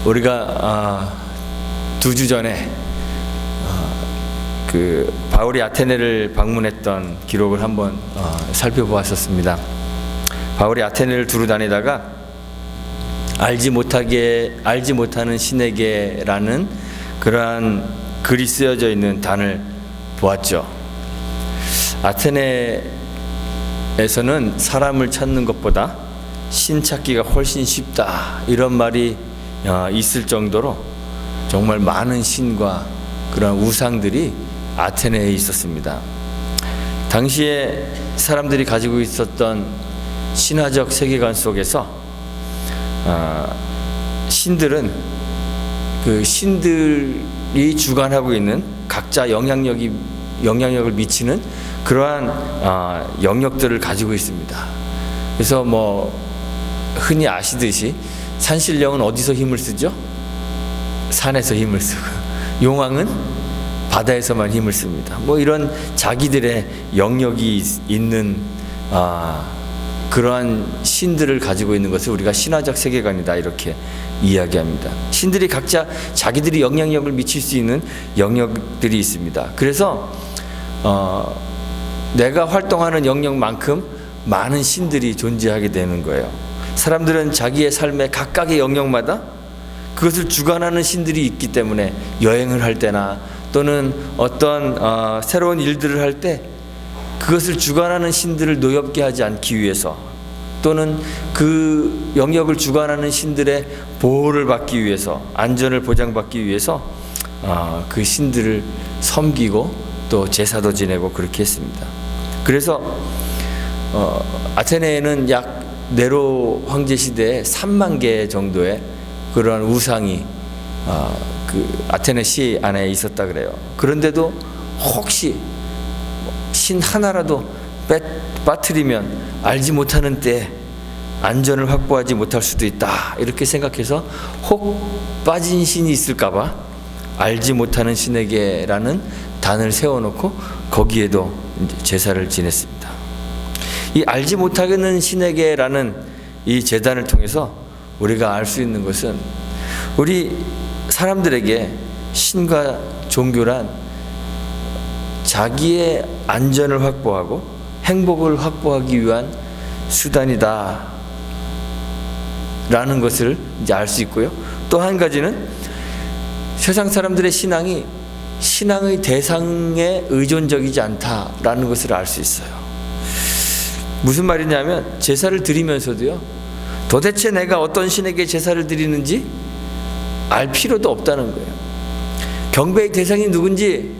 우리가 2주 전에 그 바울이 아테네를 방문했던 기록을 한번 살펴보았었습니다. 바울이 아테네를 두루 다니다가 알지 못하는 신에게라는 그러한 글이 쓰여져 있는 단을 보았죠. 아테네에서는 사람을 찾는 것보다 신 찾기가 훨씬 쉽다, 이런 말이 있을 정도로 정말 많은 신과 그런 우상들이 아테네에 있었습니다. 당시에 사람들이 가지고 있었던 신화적 세계관 속에서 신들은 그 신들이 주관하고 있는 각자 영향력을 미치는 그러한 영역들을 가지고 있습니다. 그래서 흔히 아시듯이 산신령은 어디서 힘을 쓰죠? 산에서 힘을 쓰고, 용왕은 바다에서만 힘을 씁니다. 이런 자기들의 영역이 있는 그러한 신들을 가지고 있는 것을 우리가 신화적 세계관이다, 이렇게 이야기합니다. 신들이 각자 자기들이 영향력을 미칠 수 있는 영역들이 있습니다. 그래서 내가 활동하는 영역만큼 많은 신들이 존재하게 되는 거예요. 사람들은 자기의 삶의 각각의 영역마다 그것을 주관하는 신들이 있기 때문에 여행을 할 때나 또는 어떤 새로운 일들을 할 때 그것을 주관하는 신들을 노엽게 하지 않기 위해서, 또는 그 영역을 주관하는 신들의 보호를 받기 위해서, 안전을 보장받기 위해서 그 신들을 섬기고 또 제사도 지내고 그렇게 했습니다. 그래서 아테네에는 약 네로 황제 시대에 3만 개 정도의 그런 우상이 그 아테네 시 안에 있었다 그래요. 그런데도 혹시 신 하나라도 빠뜨리면 알지 못하는 때에 안전을 확보하지 못할 수도 있다, 이렇게 생각해서 혹 빠진 신이 있을까봐 알지 못하는 신에게라는 단을 세워놓고 거기에도 이제 제사를 지냈습니다. 이 알지 못하는 신에게라는 이 제단을 통해서 우리가 알 수 있는 것은, 우리 사람들에게 신과 종교란 자기의 안전을 확보하고 행복을 확보하기 위한 수단이다 라는 것을 이제 알 수 있고요. 또 한 가지는 세상 사람들의 신앙이 신앙의 대상에 의존적이지 않다라는 것을 알 수 있어요. 무슨 말이냐면, 제사를 드리면서도요, 도대체 내가 어떤 신에게 제사를 드리는지 알 필요도 없다는 거예요. 경배의 대상이 누군지,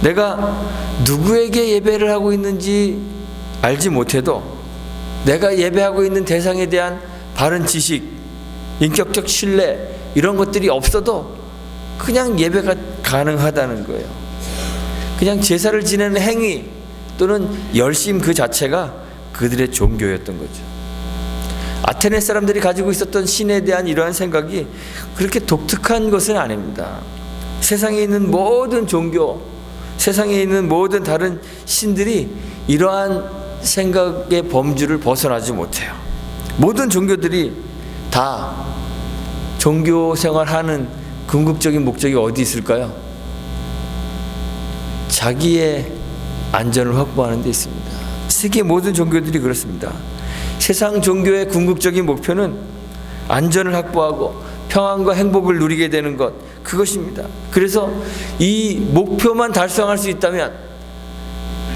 내가 누구에게 예배를 하고 있는지 알지 못해도 내가 예배하고 있는 대상에 대한 바른 지식, 인격적 신뢰, 이런 것들이 없어도 그냥 예배가 가능하다는 거예요. 그냥 제사를 지내는 행위 또는 열심 그 자체가 그들의 종교였던 거죠. 아테네 사람들이 가지고 있었던 신에 대한 이러한 생각이 그렇게 독특한 것은 아닙니다. 세상에 있는 모든 종교, 세상에 있는 모든 다른 신들이 이러한 생각의 범주를 벗어나지 못해요. 모든 종교들이 다 종교 생활하는 궁극적인 목적이 어디 있을까요? 자기의 안전을 확보하는 데 있습니다. 세계 모든 종교들이 그렇습니다. 세상 종교의 궁극적인 목표는 안전을 확보하고 평안과 행복을 누리게 되는 것, 그것입니다. 그래서 이 목표만 달성할 수 있다면,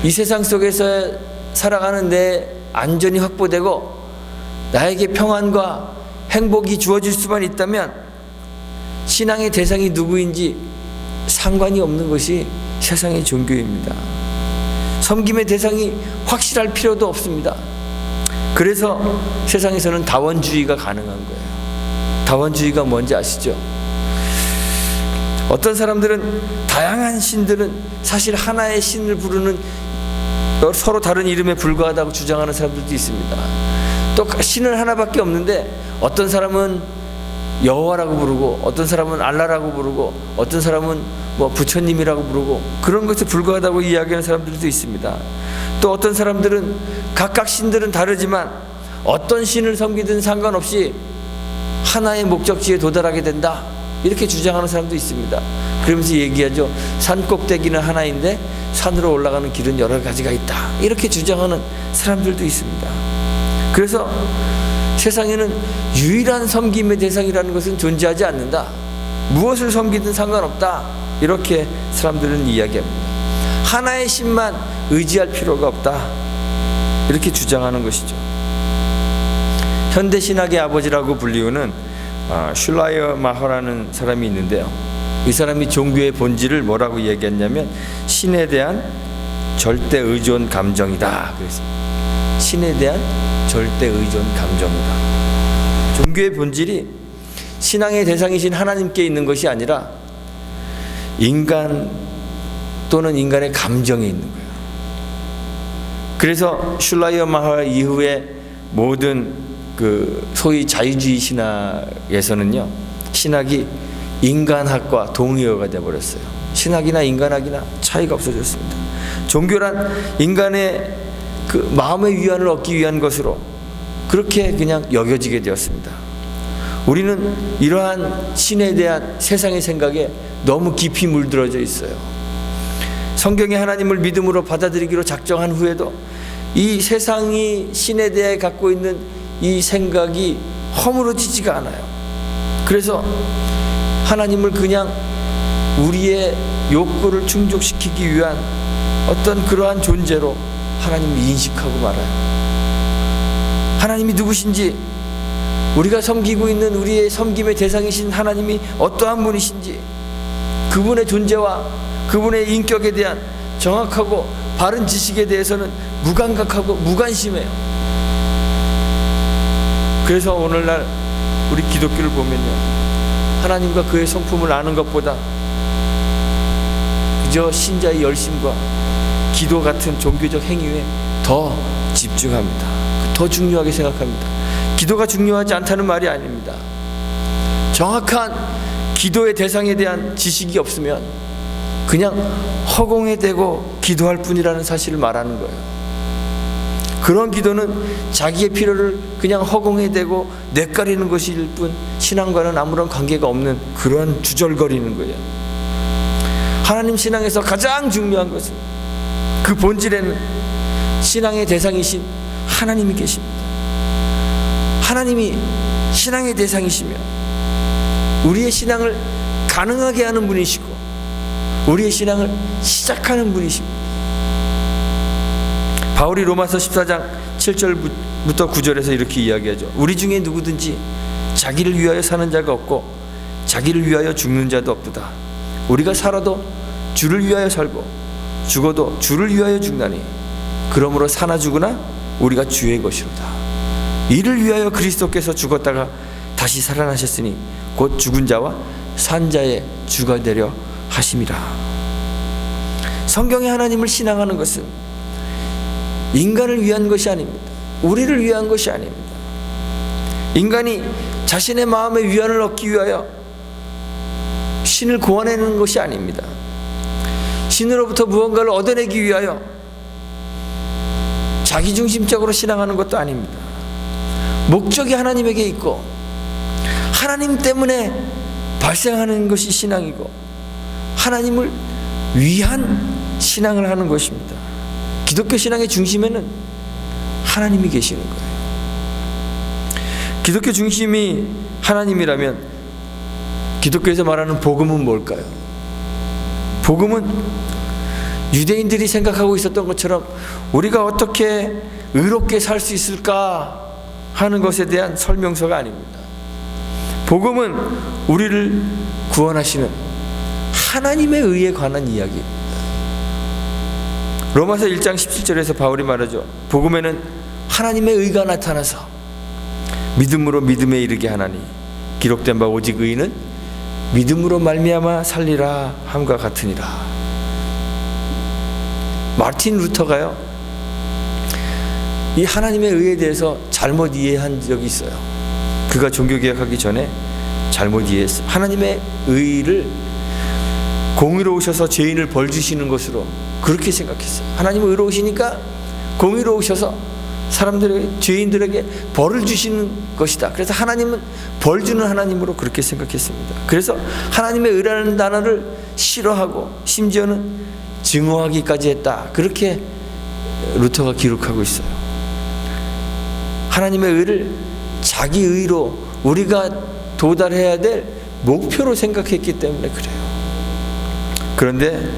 이 세상 속에서 살아가는 내 안전이 확보되고 나에게 평안과 행복이 주어질 수만 있다면 신앙의 대상이 누구인지 상관이 없는 것이 세상의 종교입니다. 섬김의 대상이 확실할 필요도 없습니다. 그래서 세상에서는 다원주의가 가능한 거예요. 다원주의가 뭔지 아시죠? 어떤 사람들은 다양한 신들은 사실 하나의 신을 부르는 서로 다른 이름에 불과하다고 주장하는 사람들도 있습니다. 또 신은 하나밖에 없는데 어떤 사람은 여호와라고 부르고, 어떤 사람은 알라라고 부르고, 어떤 사람은 부처님이라고 부르고, 그런 것에 불과하다고 이야기하는 사람들도 있습니다. 또 어떤 사람들은 각각 신들은 다르지만 어떤 신을 섬기든 상관없이 하나의 목적지에 도달하게 된다, 이렇게 주장하는 사람도 있습니다. 그러면서 얘기하죠. 산 꼭대기는 하나인데 산으로 올라가는 길은 여러 가지가 있다, 이렇게 주장하는 사람들도 있습니다. 그래서 세상에는 유일한 섬김의 대상이라는 것은 존재하지 않는다, 무엇을 섬기든 상관없다, 이렇게 사람들은 이야기합니다. 하나의 신만 의지할 필요가 없다, 이렇게 주장하는 것이죠. 현대신학의 아버지라고 불리우는 슐라이어 마허라는 사람이 있는데요. 이 사람이 종교의 본질을 뭐라고 얘기했냐면 신에 대한 절대 의존 감정이다 그랬습니다. 신에 대한 절대 의존 감정이다. 종교의 본질이 신앙의 대상이신 하나님께 있는 것이 아니라 인간 또는 인간의 감정에 있는 거예요. 그래서 슐라이어 마허 이후에 모든 소위 자유주의 신학에서는요, 신학이 인간학과 동의어가 되어버렸어요. 신학이나 인간학이나 차이가 없어졌습니다. 종교란 인간의 마음의 위안을 얻기 위한 것으로 그렇게 그냥 여겨지게 되었습니다. 우리는 이러한 신에 대한 세상의 생각에 너무 깊이 물들어져 있어요. 성경의 하나님을 믿음으로 받아들이기로 작정한 후에도 이 세상이 신에 대해 갖고 있는 이 생각이 허물어지지가 않아요. 그래서 하나님을 그냥 우리의 욕구를 충족시키기 위한 어떤 그러한 존재로 하나님을 인식하고 말아요. 하나님이 누구신지, 우리가 섬기고 있는 우리의 섬김의 대상이신 하나님이 어떠한 분이신지, 그분의 존재와 그분의 인격에 대한 정확하고 바른 지식에 대해서는 무감각하고 무관심해요. 그래서 오늘날 우리 기독교를 보면요, 하나님과 그의 성품을 아는 것보다 그저 신자의 열심과 기도 같은 종교적 행위에 더 집중합니다. 더 중요하게 생각합니다. 기도가 중요하지 않다는 말이 아닙니다. 정확한 기도의 대상에 대한 지식이 없으면 그냥 허공에 대고 기도할 뿐이라는 사실을 말하는 거예요. 그런 기도는 자기의 필요를 그냥 허공에 대고 뇌까리는 것일 뿐 신앙과는 아무런 관계가 없는 그런 주절거리는 거예요. 하나님 신앙에서 가장 중요한 것은 그 본질에는 신앙의 대상이신 하나님이 계십니다. 하나님이 신앙의 대상이시며 우리의 신앙을 가능하게 하는 분이시고 우리의 신앙을 시작하는 분이십니다. 바울이 로마서 14장 7절부터 9절에서 이렇게 이야기하죠. 우리 중에 누구든지 자기를 위하여 사는 자가 없고 자기를 위하여 죽는 자도 없도다. 우리가 살아도 주를 위하여 살고 죽어도 주를 위하여 죽나니 그러므로 사나 죽으나 우리가 주의 것이로다. 이를 위하여 그리스도께서 죽었다가 다시 살아나셨으니 곧 죽은 자와 산 자의 주가 되려 하심이라. 성경의 하나님을 신앙하는 것은 인간을 위한 것이 아닙니다. 우리를 위한 것이 아닙니다. 인간이 자신의 마음의 위안을 얻기 위하여 신을 구원하는 것이 아닙니다. 신으로부터 무언가를 얻어내기 위하여 자기중심적으로 신앙하는 것도 아닙니다. 목적이 하나님에게 있고 하나님 때문에 발생하는 것이 신앙이고 하나님을 위한 신앙을 하는 것입니다. 기독교 신앙의 중심에는 하나님이 계시는 거예요. 기독교 중심이 하나님이라면 기독교에서 말하는 복음은 뭘까요? 복음은 유대인들이 생각하고 있었던 것처럼 우리가 어떻게 의롭게 살 수 있을까 하는 것에 대한 설명서가 아닙니다. 복음은 우리를 구원하시는 하나님의 의에 관한 이야기입니다. 로마서 1장 17절에서 바울이 말하죠. 복음에는 하나님의 의가 나타나서 믿음으로 믿음에 이르게 하나니 기록된 바 오직 의인은 믿음으로 말미암아 살리라 함과 같으니라. 마틴 루터가요, 이 하나님의 의에 대해서 잘못 이해한 적이 있어요. 그가 종교개혁하기 전에 잘못 이해했어요. 하나님의 의를 공의로우셔서 죄인을 벌 주시는 것으로 그렇게 생각했어요. 하나님은 의로우시니까 공의로우셔서 죄인들에게 벌을 주시는 것이다. 그래서 하나님은 벌 주는 하나님으로 그렇게 생각했습니다. 그래서 하나님의 의라는 단어를 싫어하고 심지어는 증오하기까지 했다. 그렇게 루터가 기록하고 있어요. 하나님의 의를 자기 의로 우리가 도달해야 될 목표로 생각했기 때문에 그래요. 그런데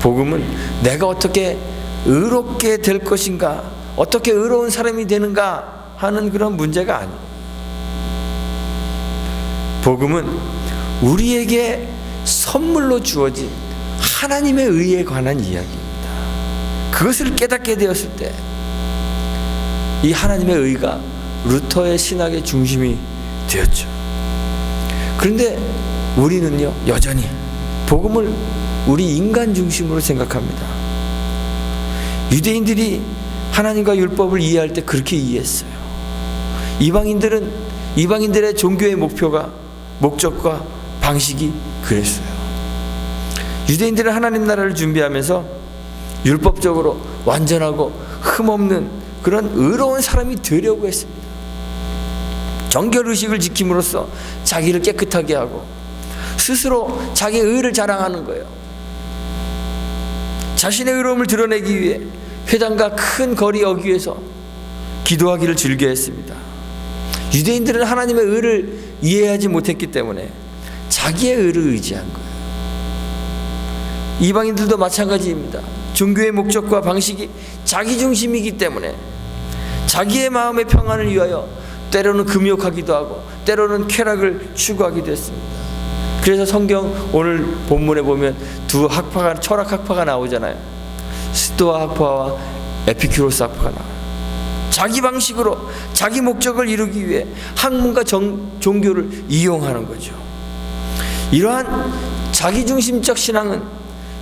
복음은 내가 어떻게 의롭게 될 것인가, 어떻게 의로운 사람이 되는가 하는 그런 문제가 아니에요. 복음은 우리에게 선물로 주어진 하나님의 의에 관한 이야기입니다. 그것을 깨닫게 되었을 때 이 하나님의 의가 루터의 신학의 중심이 되었죠. 그런데 우리는요, 여전히 복음을 우리 인간 중심으로 생각합니다. 유대인들이 하나님과 율법을 이해할 때 그렇게 이해했어요. 이방인들의 종교의 목적과 방식이 그랬어요. 유대인들은 하나님 나라를 준비하면서 율법적으로 완전하고 흠없는 그런 의로운 사람이 되려고 했습니다. 정결의식을 지킴으로써 자기를 깨끗하게 하고 스스로 자기의 의를 자랑하는 거예요. 자신의 의로움을 드러내기 위해 회당과 큰 거리 어귀에서 기도하기를 즐겨했습니다. 유대인들은 하나님의 의를 이해하지 못했기 때문에 자기의 의를 의지한 거예요. 이방인들도 마찬가지입니다. 종교의 목적과 방식이 자기 중심이기 때문에 자기의 마음의 평안을 위하여 때로는 금욕하기도 하고 때로는 쾌락을 추구하기도 했습니다. 그래서 성경 오늘 본문에 보면 두 학파가, 철학 학파가 나오잖아요. 스토아 학파와 에피큐로스 학파가 나와요. 자기 방식으로 자기 목적을 이루기 위해 학문과 종교를 이용하는 거죠. 이러한 자기중심적 신앙은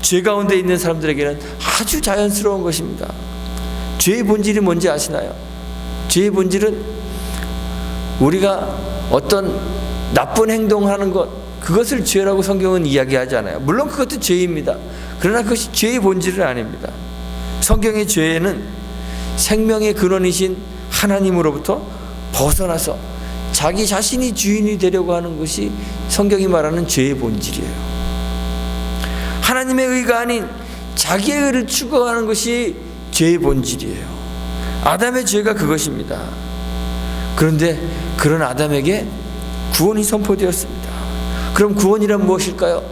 죄 가운데 있는 사람들에게는 아주 자연스러운 것입니다. 죄의 본질이 뭔지 아시나요? 죄의 본질은 우리가 어떤 나쁜 행동하는 것, 그것을 죄라고 성경은 이야기하지 않아요. 물론 그것도 죄입니다. 그러나 그것이 죄의 본질은 아닙니다. 성경의 죄는 생명의 근원이신 하나님으로부터 벗어나서 자기 자신이 주인이 되려고 하는 것이 성경이 말하는 죄의 본질이에요. 하나님의 의가 아닌 자기의 의를 추구하는 것이 죄의 본질이에요. 아담의 죄가 그것입니다. 그런데 그런 아담에게 구원이 선포되었습니다. 그럼 구원이란 무엇일까요?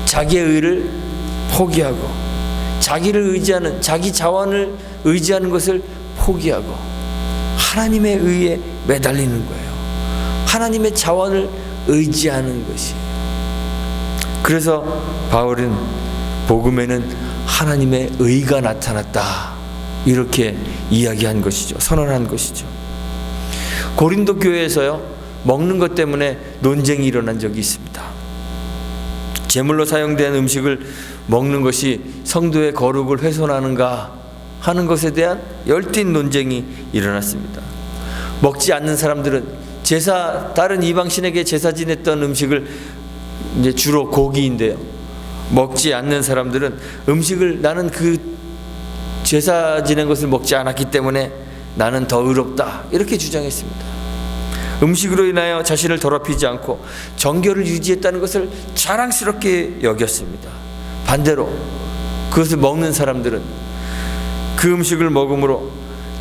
자기의 의를 포기하고 자기를 의지하는, 자기 자원을 의지하는 것을 포기하고 하나님의 의에 매달리는 거예요. 하나님의 자원을 의지하는 것이. 그래서 바울은 복음에는 하나님의 의가 나타났다, 이렇게 이야기한 것이죠. 선언한 것이죠. 고린도 교회에서요, 먹는 것 때문에 논쟁이 일어난 적이 있습니다. 제물로 사용된 음식을 먹는 것이 성도의 거룩을 훼손하는가 하는 것에 대한 열띤 논쟁이 일어났습니다. 먹지 않는 사람들은 다른 이방신에게 제사 지냈던 음식을, 이제 주로 고기인데요, 먹지 않는 사람들은 음식을, 나는 그 제사 지낸 것을 먹지 않았기 때문에 나는 더 의롭다, 이렇게 주장했습니다. 음식으로 인하여 자신을 더럽히지 않고 정결을 유지했다는 것을 자랑스럽게 여겼습니다. 반대로 그것을 먹는 사람들은 그 음식을 먹음으로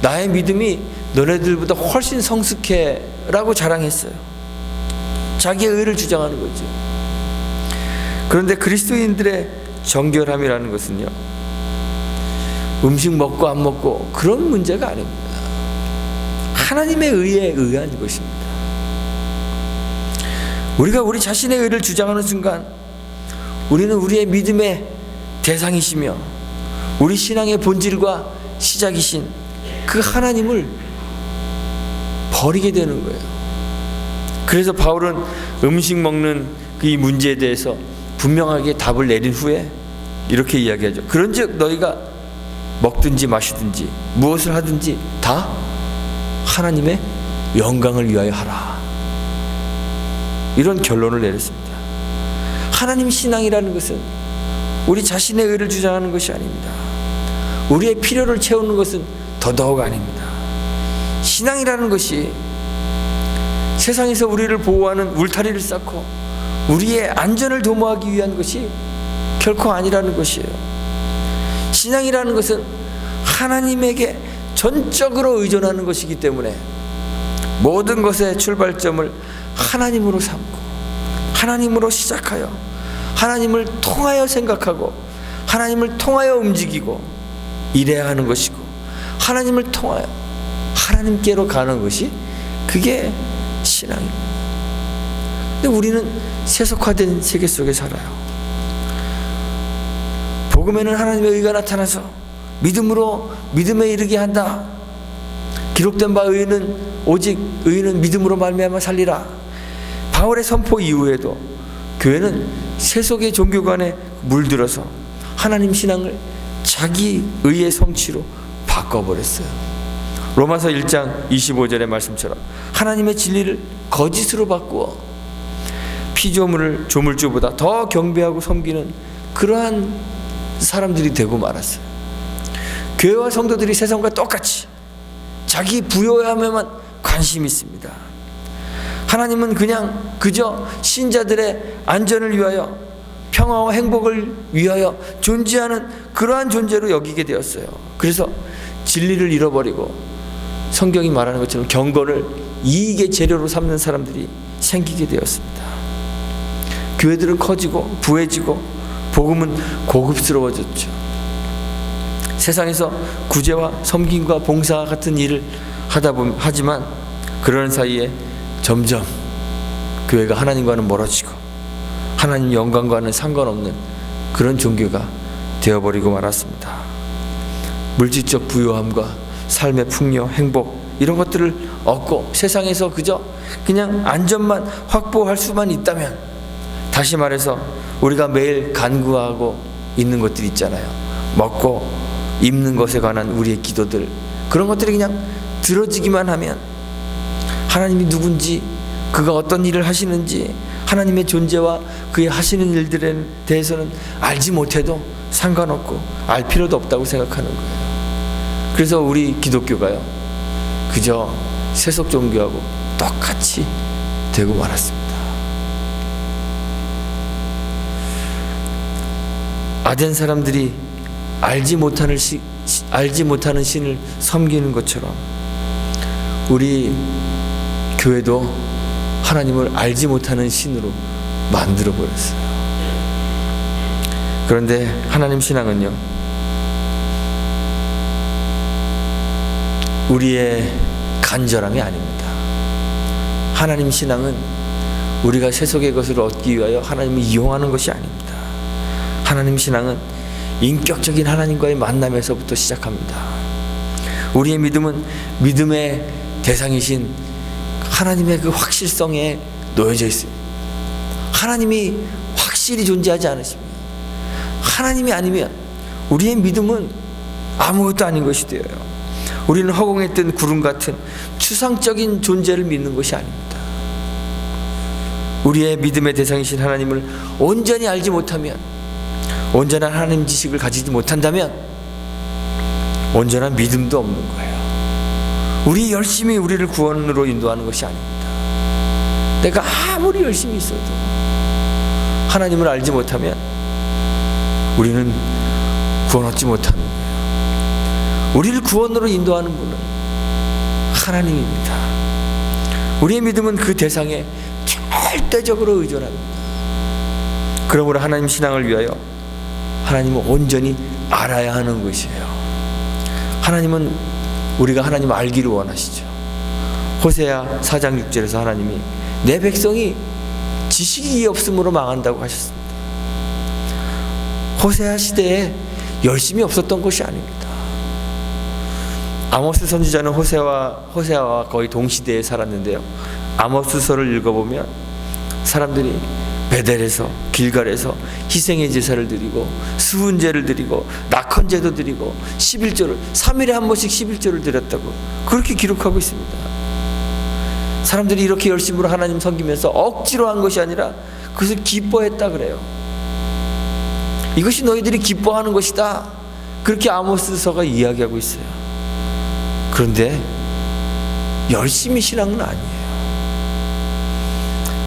나의 믿음이 너네들보다 훨씬 성숙해 라고 자랑했어요. 자기의 의를 주장하는 거죠. 그런데 그리스도인들의 정결함이라는 것은요, 음식 먹고 안 먹고 그런 문제가 아닙니다. 하나님의 의에 의한 것입니다. 우리가 우리 자신의 의를 주장하는 순간 우리는 우리의 믿음의 대상이시며 우리 신앙의 본질과 시작이신 그 하나님을 버리게 되는 거예요. 그래서 바울은 음식 먹는 이 문제에 대해서 분명하게 답을 내린 후에 이렇게 이야기하죠. 그런즉 너희가 먹든지 마시든지 무엇을 하든지 다 하나님의 영광을 위하여 하라, 이런 결론을 내렸습니다. 하나님 신앙이라는 것은 우리 자신의 의를 주장하는 것이 아닙니다. 우리의 필요를 채우는 것은 더더욱 아닙니다. 신앙이라는 것이 세상에서 우리를 보호하는 울타리를 쌓고 우리의 안전을 도모하기 위한 것이 결코 아니라는 것이에요. 신앙이라는 것은 하나님에게 전적으로 의존하는 것이기 때문에 모든 것의 출발점을 하나님으로 삼고 하나님으로 시작하여 하나님을 통하여 생각하고 하나님을 통하여 움직이고 이래야 하는 것이고, 하나님을 통하여 하나님께로 가는 것이 그게 신앙입니다. 근데 우리는 세속화된 세계 속에 살아요. 복음에는 하나님의 의가 나타나서 믿음으로 믿음에 이르게 한다. 기록된 바 의인은 오직 의인은 믿음으로 말미암아 살리라. 바울의 선포 이후에도 교회는 세속의 종교관에 물들어서 하나님 신앙을 자기 의의 성취로 바꿔버렸어요. 로마서 1장 25절의 말씀처럼 하나님의 진리를 거짓으로 바꾸어 피조물을 조물주보다 더 경배하고 섬기는 그러한 사람들이 되고 말았어요. 교회와 성도들이 세상과 똑같이 자기 부요함에만 관심이 있습니다. 하나님은 그저 신자들의 안전을 위하여 평화와 행복을 위하여 존재하는 그러한 존재로 여기게 되었어요. 그래서 진리를 잃어버리고 성경이 말하는 것처럼 경건을 이익의 재료로 삼는 사람들이 생기게 되었습니다. 교회들은 커지고 부해지고 복음은 고급스러워졌죠. 세상에서 구제와 섬김과 봉사 같은 일을 하지만 그러는 사이에 점점 교회가 하나님과는 멀어지고 하나님 영광과는 상관없는 그런 종교가 되어버리고 말았습니다. 물질적 부요함과 삶의 풍요, 행복 이런 것들을 얻고 세상에서 그냥 안전만 확보할 수만 있다면, 다시 말해서 우리가 매일 간구하고 있는 것들이 있잖아요. 먹고 입는 것에 관한 우리의 기도들, 그런 것들이 그냥 들어지기만 하면 하나님이 누군지, 그가 어떤 일을 하시는지, 하나님의 존재와 그의 하시는 일들에 대해서는 알지 못해도 상관없고 알 필요도 없다고 생각하는 거예요. 그래서 우리 기독교가요, 그저 세속 종교하고 똑같이 되고 말았습니다. 아덴 사람들이 알지 못하는 신을 섬기는 것처럼 우리 교회도 하나님을 알지 못하는 신으로 만들어 버렸어요. 그런데 하나님 신앙은요, 우리의 간절함이 아닙니다. 하나님 신앙은 우리가 세속의 것을 얻기 위하여 하나님을 이용하는 것이 아닙니다. 하나님 신앙은 인격적인 하나님과의 만남에서부터 시작합니다. 우리의 믿음은 믿음의 대상이신 하나님의 그 확실성에 놓여져 있습니다. 하나님이 확실히 존재하지 않으십니다. 하나님이 아니면 우리의 믿음은 아무것도 아닌 것이 되어요. 우리는 허공에 뜬 구름 같은 추상적인 존재를 믿는 것이 아닙니다. 우리의 믿음의 대상이신 하나님을 온전히 알지 못하면, 온전한 하나님 지식을 가지지 못한다면 온전한 믿음도 없는 거예요. 우리 열심히 우리를 구원으로 인도하는 것이 아닙니다. 내가 아무리 열심히 있어도 하나님을 알지 못하면 우리는 구원 얻지 못하는 거예요. 우리를 구원으로 인도하는 분은 하나님입니다. 우리의 믿음은 그 대상에 절대적으로 의존합니다. 그러므로 하나님 신앙을 위하여 하나님을 온전히 알아야 하는 것이에요. 하나님은 우리가 하나님을 알기를 원하시죠. 호세아 4장 6절에서 하나님이 내 백성이 지식이 없음으로 망한다고 하셨습니다. 호세아 시대에 열심이 없었던 것이 아닙니다. 아모스 선지자는 호세아와 거의 동시대에 살았는데요, 아모스서를 읽어보면 사람들이 베델에서 길갈에서 희생의 제사를 드리고 수훈제를 드리고 낙헌제도 드리고 11조를 3일에 한 번씩 11조를 드렸다고 그렇게 기록하고 있습니다. 사람들이 이렇게 열심으로 하나님 섬기면서 억지로 한 것이 아니라 그것을 기뻐했다 그래요. 이것이 너희들이 기뻐하는 것이다, 그렇게 아모스서가 이야기하고 있어요. 그런데 열심히 신앙은 아니에요.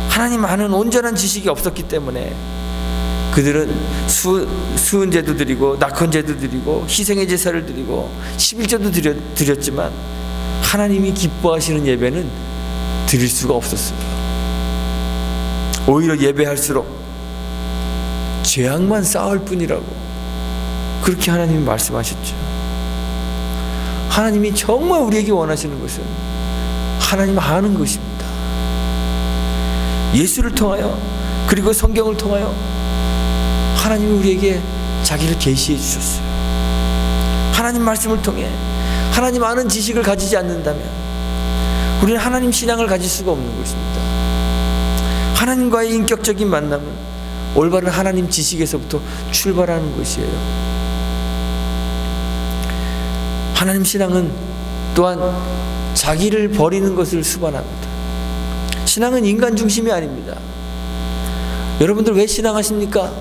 하나님 아는 온전한 지식이 없었기 때문에 그들은 수은제도 드리고 낙헌제도 드리고 희생의 제사를 드리고 11조도 드렸지만 하나님이 기뻐하시는 예배는 드릴 수가 없었어요. 오히려 예배할수록 죄악만 쌓을 뿐이라고 그렇게 하나님이 말씀하셨죠. 하나님이 정말 우리에게 원하시는 것은 하나님 아는 것입니다. 예수를 통하여 그리고 성경을 통하여 하나님이 우리에게 자기를 계시해 주셨어요. 하나님 말씀을 통해 하나님 아는 지식을 가지지 않는다면 우리는 하나님 신앙을 가질 수가 없는 것입니다. 하나님과의 인격적인 만남은 올바른 하나님 지식에서부터 출발하는 것이에요. 하나님 신앙은 또한 자기를 버리는 것을 수반합니다. 신앙은 인간 중심이 아닙니다. 여러분들 왜 신앙하십니까?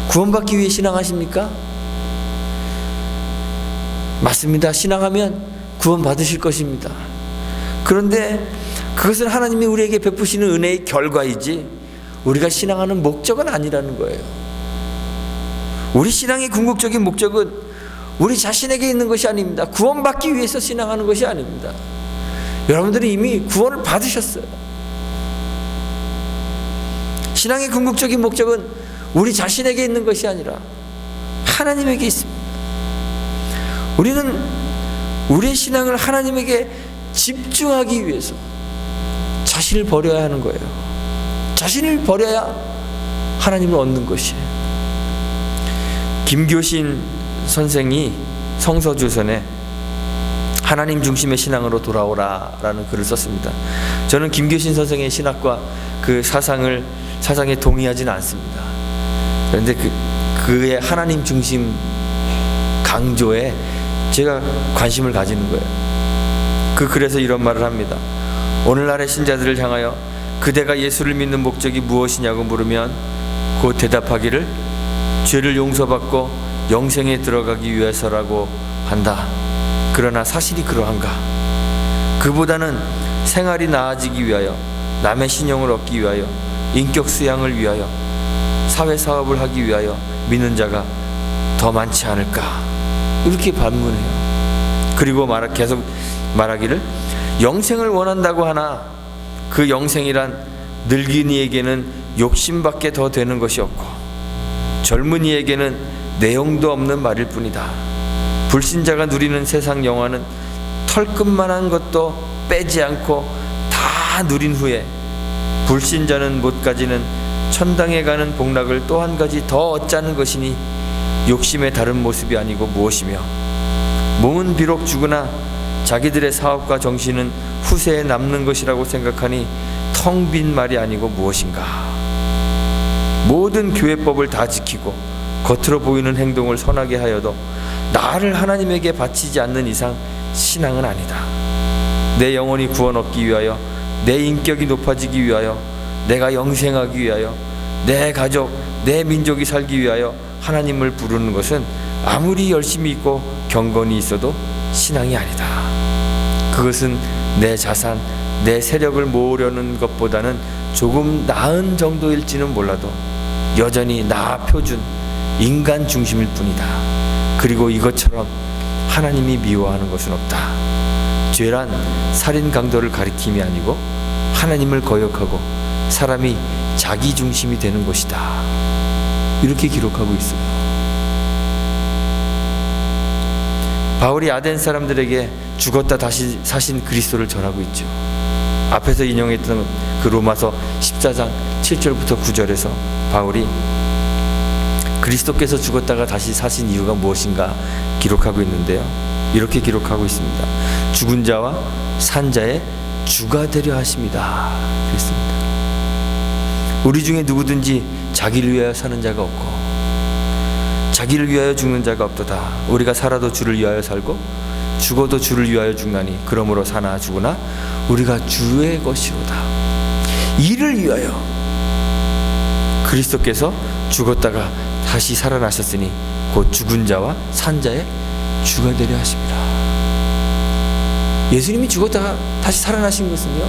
구원받기 위해 신앙하십니까? 맞습니다. 신앙하면 구원받으실 것입니다. 그런데 그것은 하나님이 우리에게 베푸시는 은혜의 결과이지 우리가 신앙하는 목적은 아니라는 거예요. 우리 신앙의 궁극적인 목적은 우리 자신에게 있는 것이 아닙니다. 구원받기 위해서 신앙하는 것이 아닙니다. 여러분들이 이미 구원을 받으셨어요. 신앙의 궁극적인 목적은 우리 자신에게 있는 것이 아니라 하나님에게 있습니다. 우리는 우리의 신앙을 하나님에게 집중하기 위해서 자신을 버려야 하는 거예요. 자신을 버려야 하나님을 얻는 것이에요. 김교신 선생이 성서주선에 하나님 중심의 신앙으로 돌아오라 라는 글을 썼습니다. 저는 김교신 선생의 신학과 그 사상에 동의하지는 않습니다. 그런데 그의 하나님 중심 강조에 제가 관심을 가지는 거예요. 그 글에서 이런 말을 합니다. 오늘날의 신자들을 향하여 그대가 예수를 믿는 목적이 무엇이냐고 물으면 곧 대답하기를 죄를 용서받고 영생에 들어가기 위해서라고 한다. 그러나 사실이 그러한가? 그보다는 생활이 나아지기 위하여, 남의 신용을 얻기 위하여, 인격 수양을 위하여, 사회 사업을 하기 위하여 믿는 자가 더 많지 않을까? 이렇게 반문해요. 그리고 계속 말하기를 영생을 원한다고 하나 그 영생이란 늙은이에게는 욕심밖에 더 되는 것이 없고 젊은이에게는 내용도 없는 말일 뿐이다. 불신자가 누리는 세상 영화는 털끝만한 것도 빼지 않고 다 누린 후에 불신자는 못 가지는 천당에 가는 복락을 또 한 가지 더 얻자는 것이니 욕심의 다른 모습이 아니고 무엇이며 몸은 비록 죽으나 자기들의 사업과 정신은 후세에 남는 것이라고 생각하니 텅 빈 말이 아니고 무엇인가. 모든 교회법을 다 지키고 겉으로 보이는 행동을 선하게 하여도 나를 하나님에게 바치지 않는 이상 신앙은 아니다. 내 영혼이 구원 얻기 위하여, 내 인격이 높아지기 위하여, 내가 영생하기 위하여, 내 가족, 내 민족이 살기 위하여 하나님을 부르는 것은 아무리 열심히 있고 경건이 있어도 신앙이 아니다. 그것은 내 자산, 내 세력을 모으려는 것보다는 조금 나은 정도일지는 몰라도 여전히 나 표준, 인간 중심일 뿐이다. 그리고 이것처럼 하나님이 미워하는 것은 없다. 죄란 살인 강도를 가리킴이 아니고 하나님을 거역하고 사람이 자기 중심이 되는 것이다. 이렇게 기록하고 있어요. 바울이 아덴 사람들에게 죽었다 다시 사신 그리스도를 전하고 있죠. 앞에서 인용했던 그 로마서 14장 7절부터 9절에서 바울이 그리스도께서 죽었다가 다시 사신 이유가 무엇인가 기록하고 있는데요. 이렇게 기록하고 있습니다. 죽은 자와 산 자의 주가 되려 하십니다. 그랬습니다. 우리 중에 누구든지 자기를 위하여 사는 자가 없고 자기를 위하여 죽는 자가 없도다. 우리가 살아도 주를 위하여 살고 죽어도 주를 위하여 죽나니 그러므로 사나 죽으나 우리가 주의 것이로다. 이를 위하여 그리스도께서 죽었다가 다시 살아나셨으니 곧 죽은 자와 산 자의 주가 되려 하십니다. 예수님이 죽었다가 다시 살아나신 것은요,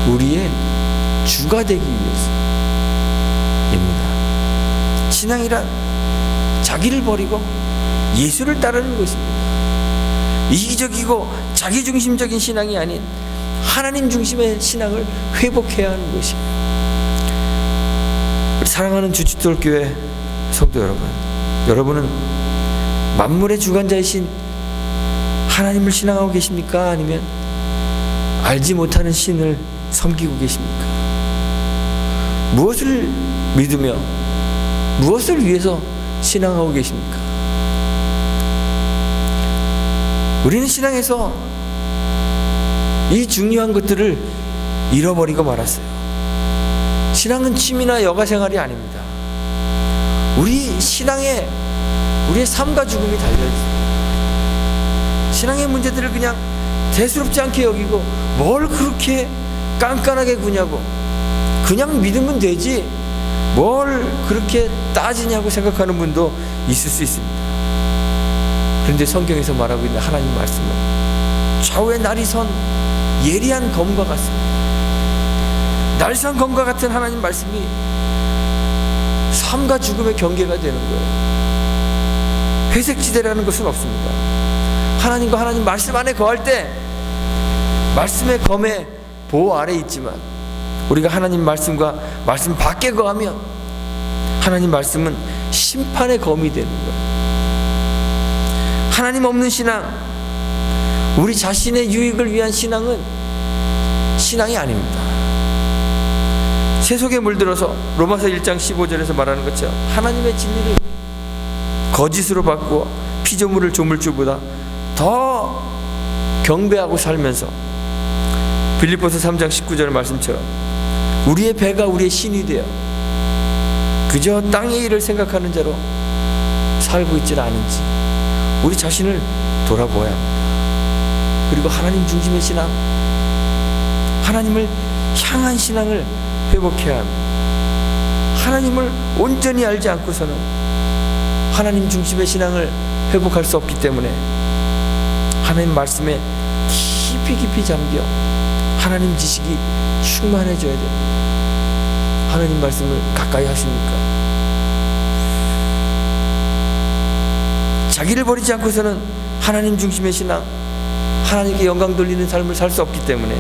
우리의 주가 되기 위해서입니다. 신앙이란 자기를 버리고 예수를 따르는 것입니다. 이기적이고 자기중심적인 신앙이 아닌 하나님 중심의 신앙을 회복해야 하는 것이에요. 사랑하는 주춧돌교회 성도 여러분, 여러분은 만물의 주관자이신 하나님을 신앙하고 계십니까? 아니면 알지 못하는 신을 섬기고 계십니까? 무엇을 믿으며 무엇을 위해서 신앙하고 계십니까? 우리는 신앙에서 이 중요한 것들을 잃어버리고 말았어요. 신앙은 취미나 여가생활이 아닙니다. 우리 신앙에 우리의 삶과 죽음이 달려있습니다. 신앙의 문제들을 그냥 대수롭지 않게 여기고 뭘 그렇게 깐깐하게 구냐고, 그냥 믿으면 되지 뭘 그렇게 따지냐고 생각하는 분도 있을 수 있습니다. 그런데 성경에서 말하고 있는 하나님 말씀은 좌우에 날이 선 예리한 검과 같습니다. 날선 검과 같은 하나님 말씀이 삶과 죽음의 경계가 되는 거예요. 회색지대라는 것은 없습니다. 하나님과 하나님 말씀 안에 거할 때 말씀의 검의 보호 아래 있지만, 우리가 하나님 말씀과 말씀 밖에 거하면 하나님 말씀은 심판의 검이 되는 거예요. 하나님 없는 신앙, 우리 자신의 유익을 위한 신앙은 신앙이 아닙니다. 세속에 물들어서 로마서 1장 15절에서 말하는 것처럼 하나님의 진리를 거짓으로 바꾸어 피조물을 조물주보다 더 경배하고 살면서 빌립보서 3장 19절 말씀처럼 우리의 배가 우리의 신이 되어 그저 땅의 일을 생각하는 자로 살고 있지는 않은지 우리 자신을 돌아보아야 합니다. 그리고 하나님 중심의 신앙, 하나님을 향한 신앙을 회복해야 합니다. 하나님을 온전히 알지 않고서는 하나님 중심의 신앙을 회복할 수 없기 때문에 하나님 말씀에 깊이 잠겨 하나님 지식이 충만해져야 됩니다. 하나님 말씀을 가까이 하십니까? 자기를 버리지 않고서는 하나님 중심의 신앙, 하나님께 영광 돌리는 삶을 살 수 없기 때문에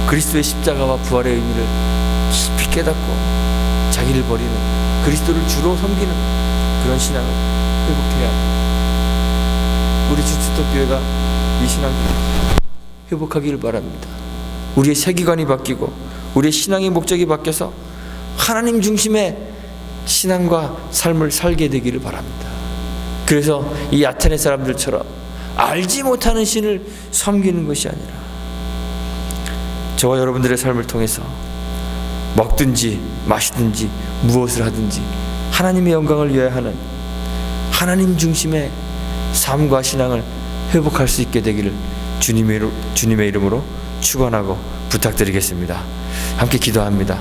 그리스도의 십자가와 부활의 의미를 깊이 깨닫고 자기를 버리는, 그리스도를 주로 섬기는 그런 신앙을 회복해야 합니다. 우리 주춧돌교회가 이 신앙을 회복하기를 바랍니다. 우리의 세계관이 바뀌고 우리의 신앙의 목적이 바뀌어서 하나님 중심의 신앙과 삶을 살게 되기를 바랍니다. 그래서 이 아테네 사람들처럼 알지 못하는 신을 섬기는 것이 아니라 저와 여러분들의 삶을 통해서 먹든지 마시든지 무엇을 하든지 하나님의 영광을 위하여 하는 하나님 중심의 삶과 신앙을 회복할 수 있게 되기를 주님의 이름으로 축원하고 부탁드리겠습니다. 함께 기도합니다.